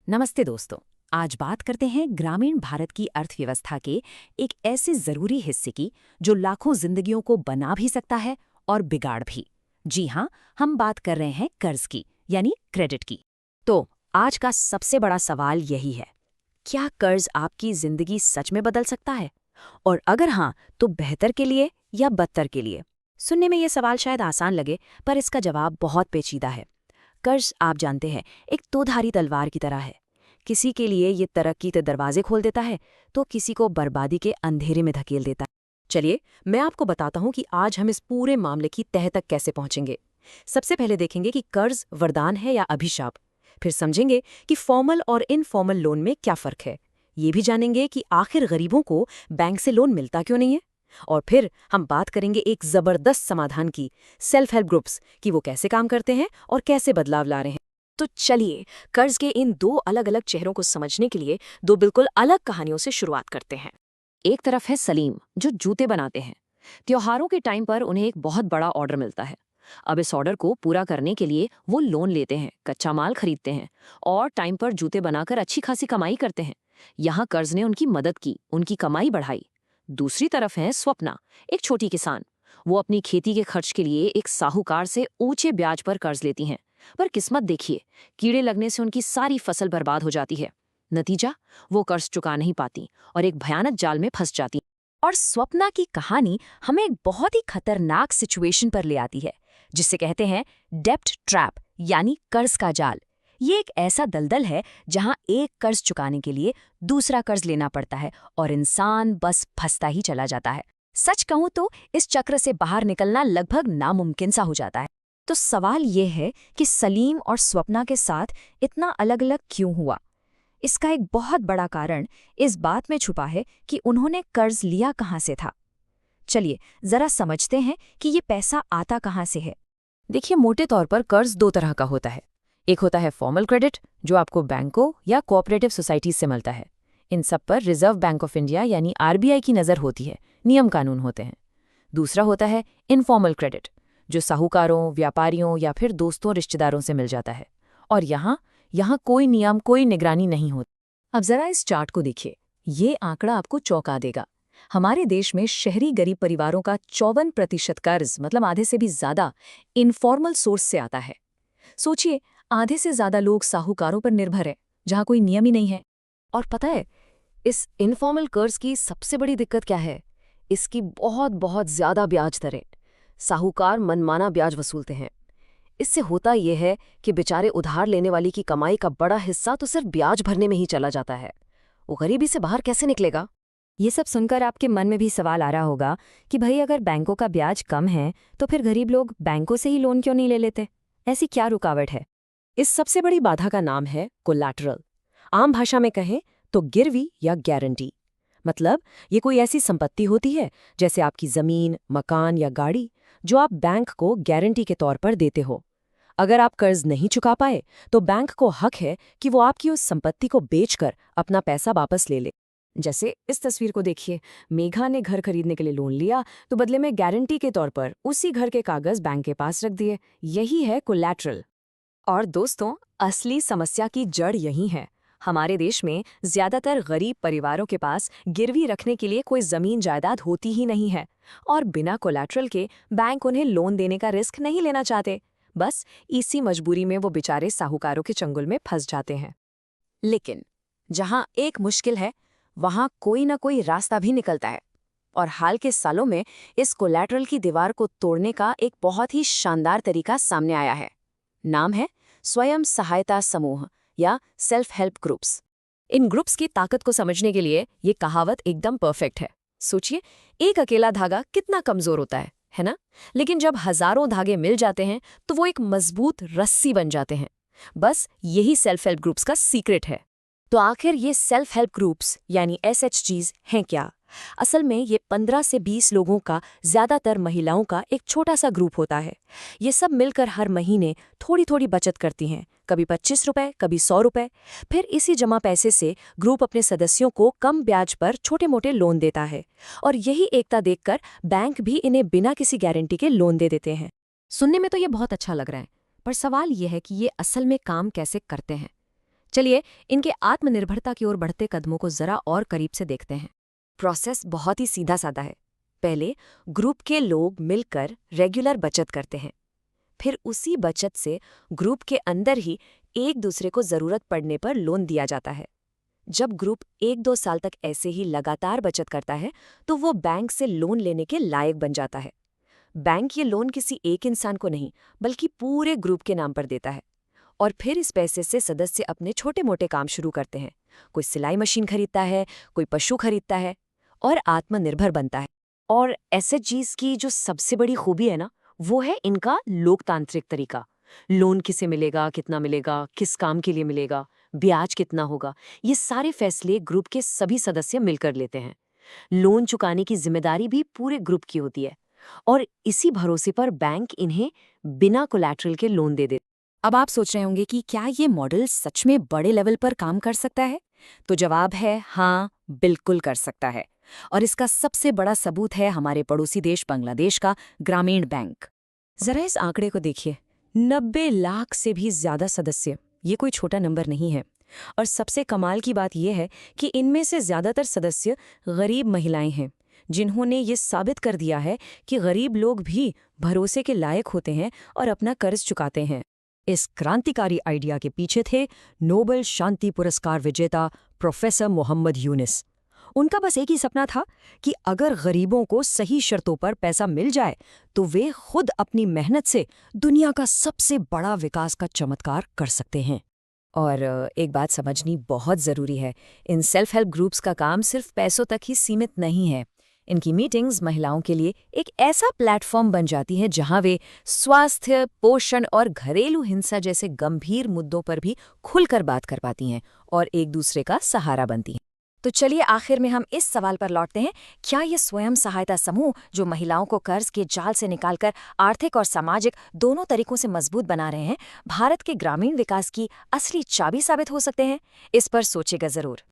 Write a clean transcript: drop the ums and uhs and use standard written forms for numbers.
नमस्ते दोस्तों। आज बात करते हैं ग्रामीण भारत की अर्थव्यवस्था के एक ऐसे जरूरी हिस्से की जो लाखों जिंदगियों को बना भी सकता है और बिगाड़ भी। जी हाँ, हम बात कर रहे हैं कर्ज की, यानी क्रेडिट की। तो आज का सबसे बड़ा सवाल यही है, क्या कर्ज आपकी जिंदगी सच में बदल सकता है? और अगर हाँ, तो बेहतर के लिए या बदतर के लिए? सुनने में ये सवाल शायद आसान लगे, पर इसका जवाब बहुत पेचीदा है। कर्ज, आप जानते हैं, एक दोधारी तलवार की तरह है। किसी के लिए ये तरक्की के दरवाजे खोल देता है, तो किसी को बर्बादी के अंधेरे में धकेल देता है। चलिए, मैं आपको बताता हूँ कि आज हम इस पूरे मामले की तह तक कैसे पहुंचेंगे। सबसे पहले देखेंगे कि कर्ज वरदान है या अभिशाप। फिर समझेंगे कि फॉर्मल और इनफॉर्मल लोन में क्या फर्क है। ये भी जानेंगे कि आखिर गरीबों को बैंक से लोन मिलता क्यों नहीं है। और फिर हम बात करेंगे एक जबरदस्त समाधान की, सेल्फ हेल्प ग्रुप्स, कि वो कैसे काम करते हैं और कैसे बदलाव ला रहे हैं। तो चलिए, कर्ज के इन दो अलग अलग चेहरों को समझने के लिए दो बिल्कुल अलग कहानियों से शुरुआत करते हैं। एक तरफ है सलीम, जो जूते बनाते हैं। त्योहारों के टाइम पर उन्हें एक बहुत बड़ा ऑर्डर मिलता है। अब इस ऑर्डर को पूरा करने के लिए वो लोन लेते हैं, कच्चा माल खरीदते हैं और टाइम पर जूते बनाकर अच्छी खासी कमाई करते हैं। यहाँ कर्ज ने उनकी मदद की, उनकी कमाई बढ़ाई। दूसरी तरफ है स्वप्ना, एक छोटी किसान। वो अपनी खेती के खर्च के लिए एक साहूकार से ऊंचे ब्याज पर कर्ज लेती हैं। पर किस्मत देखिए, कीड़े लगने से उनकी सारी फसल बर्बाद हो जाती है। नतीजा, वो कर्ज चुका नहीं पाती और एक भयानक जाल में फंस जाती। और स्वप्ना की कहानी हमें एक बहुत ही खतरनाक सिचुएशन पर ले आती है, जिसे कहते हैं डेब्ट ट्रैप, यानी कर्ज का जाल। ये एक ऐसा दलदल है जहां एक कर्ज चुकाने के लिए दूसरा कर्ज लेना पड़ता है और इंसान बस फंसता ही चला जाता है। सच कहूं तो इस चक्र से बाहर निकलना लगभग नामुमकिन सा हो जाता है। तो सवाल ये है कि सलीम और स्वप्ना के साथ इतना अलग अलग क्यों हुआ? इसका एक बहुत बड़ा कारण इस बात में छुपा है कि उन्होंने कर्ज लिया कहाँ से था। चलिए जरा समझते हैं कि ये पैसा आता कहाँ से है। देखिए, मोटे तौर पर कर्ज दो तरह का होता है। एक होता है फॉर्मल क्रेडिट, जो आपको बैंकों या कोऑपरेटिव सोसाइटी से मिलता है। इन सब पर रिजर्व बैंक ऑफ इंडिया यानी आरबीआई की नज़र होती है, नियम कानून होते हैं। दूसरा होता है इनफॉर्मल क्रेडिट, जो साहूकारों, व्यापारियों या फिर दोस्तों रिश्तेदारों से मिल जाता है। और यहाँ कोई नियम, कोई निगरानी नहीं होती। अब जरा इस चार्ट को देखिए, ये आंकड़ा आपको चौंका देगा। हमारे देश में शहरी गरीब परिवारों का 54% कर्ज, मतलब आधे से भी ज्यादा, इनफॉर्मल सोर्स से आता है। सोचिए, आधे से ज्यादा लोग साहूकारों पर निर्भर है, जहां कोई नियम ही नहीं है। और पता है, इस इनफॉर्मल कर्ज की सबसे बड़ी दिक्कत क्या है? इसकी बहुत बहुत ज्यादा ब्याज दरें। साहूकार मनमाना ब्याज वसूलते हैं। इससे होता यह है कि बेचारे उधार लेने वाली की कमाई का बड़ा हिस्सा तो सिर्फ ब्याज भरने में ही चला जाता है। वो गरीबी से बाहर कैसे निकलेगा? ये सब सुनकर आपके मन में भी सवाल आ रहा होगा कि भाई, अगर बैंकों का ब्याज कम है तो फिर गरीब लोग बैंकों से ही लोन क्यों नहीं ले लेते? ऐसी क्या रुकावट है? इस सबसे बड़ी बाधा का नाम है कोलैटरल। आम भाषा में कहें तो गिरवी या गारंटी। मतलब ये कोई ऐसी संपत्ति होती है, जैसे आपकी जमीन, मकान या गाड़ी, जो आप बैंक को गारंटी के तौर पर देते हो। अगर आप कर्ज नहीं चुका पाए तो बैंक को हक है कि वो आपकी उस संपत्ति को बेचकर अपना पैसा वापस ले ले। जैसे इस तस्वीर को देखिए, मेघा ने घर खरीदने के लिए लोन लिया, तो बदले में गारंटी के तौर पर उसी घर के कागज बैंक के पास रख दिए। यही है कोलैटरल। और दोस्तों, असली समस्या की जड़ यही है। हमारे देश में ज्यादातर गरीब परिवारों के पास गिरवी रखने के लिए कोई जमीन जायदाद होती ही नहीं है, और बिना कोलैटरल के बैंक उन्हें लोन देने का रिस्क नहीं लेना चाहते। बस इसी मजबूरी में वो बेचारे साहूकारों के चंगुल में फंस जाते हैं। लेकिन जहां एक मुश्किल है, वहां कोई ना कोई रास्ता भी निकलता है। और हाल के सालों में इस कोलैटरल की दीवार को तोड़ने का एक बहुत ही शानदार तरीका सामने आया है। नाम है स्वयं सहायता समूह या सेल्फ हेल्प ग्रुप्स। इन ग्रुप्स की ताकत को समझने के लिए ये कहावत एकदम परफेक्ट है। सोचिए, एक अकेला धागा कितना कमजोर होता है ना? लेकिन जब हजारों धागे मिल जाते हैं तो वो एक मजबूत रस्सी बन जाते हैं। बस यही सेल्फ हेल्प ग्रुप्स का सीक्रेट है। तो आखिर ये सेल्फ हेल्प ग्रुप्स यानी SHGs हैं क्या? असल में ये 15 से 20 लोगों का, ज्यादातर महिलाओं का एक छोटा सा ग्रुप होता है। ये सब मिलकर हर महीने थोड़ी थोड़ी बचत करती हैं, कभी 25 रुपए, कभी 100 रुपए। फिर इसी जमा पैसे से ग्रुप अपने सदस्यों को कम ब्याज पर छोटे मोटे लोन देता है। और यही एकता देखकर बैंक भी इन्हें बिना किसी गारंटी के लोन दे देते हैं। सुनने में तो ये बहुत अच्छा लग रहा है, पर सवाल ये है कि ये असल में काम कैसे करते हैं। चलिए इनके आत्मनिर्भरता की ओर बढ़ते कदमों को जरा और करीब से देखते हैं। प्रोसेस बहुत ही सीधा साधा है। पहले ग्रुप के लोग मिलकर रेगुलर बचत करते हैं। फिर उसी बचत से ग्रुप के अंदर ही एक दूसरे को जरूरत पड़ने पर लोन दिया जाता है। जब ग्रुप 1-2 साल तक ऐसे ही लगातार बचत करता है तो वो बैंक से लोन लेने के लायक बन जाता है। बैंक ये लोन किसी एक इंसान को नहीं बल्कि पूरे ग्रुप के नाम पर देता है और फिर इस पैसे से सदस्य अपने छोटे मोटे काम शुरू करते हैं। कोई सिलाई मशीन खरीदता है, कोई पशु खरीदता है और आत्मनिर्भर बनता है। और एसएचजीज की जो सबसे बड़ी खूबी है ना, वो है इनका लोकतांत्रिक तरीका। लोन किसे मिलेगा, कितना मिलेगा, किस काम के लिए मिलेगा, ब्याज कितना होगा, ये सारे फैसले ग्रुप के सभी सदस्य मिलकर लेते हैं। लोन चुकाने की जिम्मेदारी भी पूरे ग्रुप की होती है और इसी भरोसे पर बैंक इन्हें बिना कोलैटरल के लोन दे देते। अब आप सोच रहे होंगे कि क्या ये मॉडल सच में बड़े लेवल पर काम कर सकता है? तो जवाब है हाँ, बिल्कुल कर सकता है। और इसका सबसे बड़ा सबूत है हमारे पड़ोसी देश बांग्लादेश का ग्रामीण बैंक। जरा इस आंकड़े को देखिए, 90 लाख से भी ज्यादा सदस्य। ये कोई छोटा नंबर नहीं है। और सबसे कमाल की बात यह है कि इनमें से ज्यादातर सदस्य गरीब महिलाएं हैं, जिन्होंने ये साबित कर दिया है कि गरीब लोग भी भरोसे के लायक होते हैं और अपना कर्ज चुकाते हैं। इस क्रांतिकारी आइडिया के पीछे थे नोबेल शांति पुरस्कार विजेता प्रोफेसर मोहम्मद यूनिस। उनका बस एक ही सपना था कि अगर गरीबों को सही शर्तों पर पैसा मिल जाए तो वे खुद अपनी मेहनत से दुनिया का सबसे बड़ा विकास का चमत्कार कर सकते हैं। और एक बात समझनी बहुत ज़रूरी है, इन सेल्फ हेल्प ग्रुप्स का काम सिर्फ पैसों तक ही सीमित नहीं है। इनकी मीटिंग्स महिलाओं के लिए एक ऐसा प्लेटफॉर्म बन जाती है जहां वे स्वास्थ्य, पोषण और घरेलू हिंसा जैसे गंभीर मुद्दों पर भी खुलकर बात कर पाती हैं और एक दूसरे का सहारा बनती हैं। तो चलिए आखिर में हम इस सवाल पर लौटते हैं, क्या ये स्वयं सहायता समूह जो महिलाओं को कर्ज के जाल से निकालकर आर्थिक और सामाजिक दोनों तरीकों से मजबूत बना रहे हैं, भारत के ग्रामीण विकास की असली चाबी साबित हो सकते हैं? इस पर सोचेगा जरूर।